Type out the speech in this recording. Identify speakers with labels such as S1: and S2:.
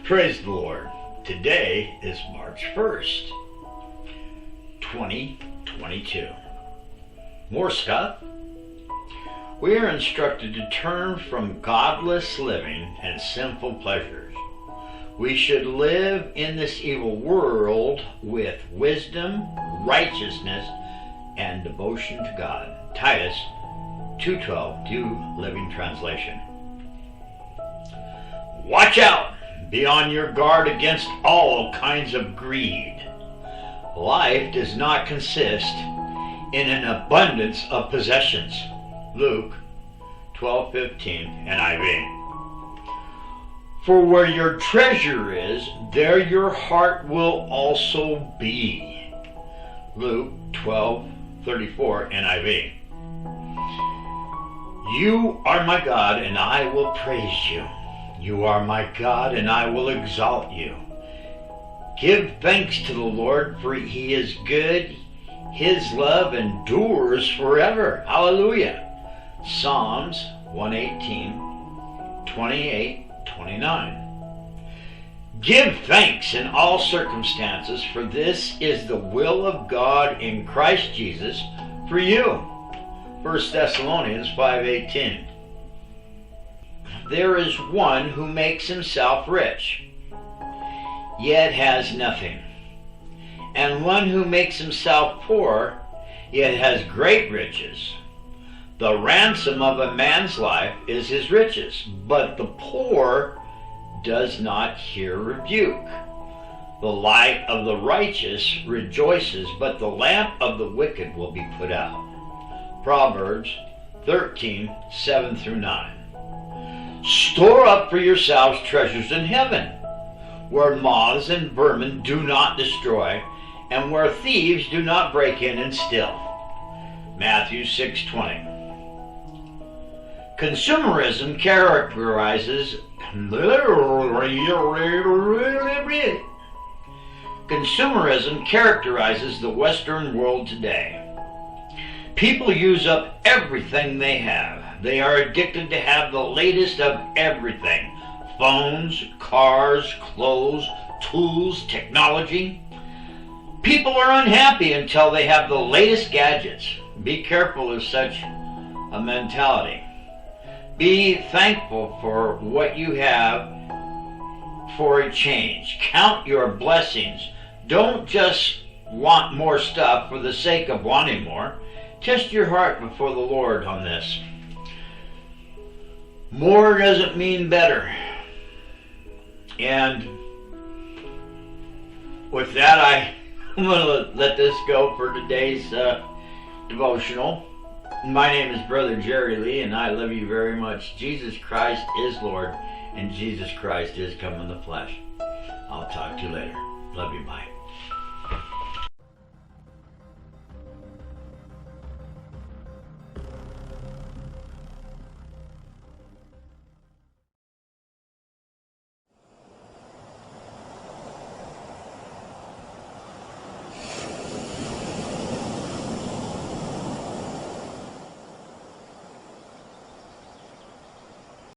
S1: Praise the Lord. Today is March 1st, 2022. More stuff. We are instructed to turn from godless living and sinful pleasures. We should live in this evil world with wisdom, righteousness, and devotion to God. Titus 2:12, New Living Translation. Watch out! Be on your guard against all kinds of greed. Life does not consist in an abundance of possessions. Luke 12:15, NIV. For where your treasure is, there your heart will also be. Luke 12:34, NIV. You are my God, and I will praise you. You are my God, and I will exalt you. Give thanks to the Lord, for he is good. His love endures forever. Hallelujah. Psalms 118, 28, 29. Give thanks in all circumstances, for this is the will of God in Christ Jesus for you. 1 Thessalonians 5:18. There is one who makes himself rich, yet has nothing, and one who makes himself poor, yet has great riches. The ransom of a man's life is his riches, but the poor does not hear rebuke. The light of the righteous rejoices, but the lamp of the wicked will be put out. Proverbs 13:7-9. Store up for yourselves treasures in heaven, where moths and vermin do not destroy, and where thieves do not break in and steal. Matthew 6:20. Consumerism characterizes the Western world today. People use up everything they have. They are addicted to have the latest of everything. Phones, cars, clothes, tools, technology. People are unhappy until they have the latest gadgets. Be careful of such a mentality. Be thankful for what you have for a change. Count your blessings. Don't just want more stuff for the sake of wanting more. Test your heart before the Lord on this. More doesn't mean better. And with that, I'm going to let this go for today's devotional. My name is Brother Jerry Lee, and I love you very much. Jesus Christ is Lord, and Jesus Christ is come in the flesh. I'll talk to you later. Love you, bye.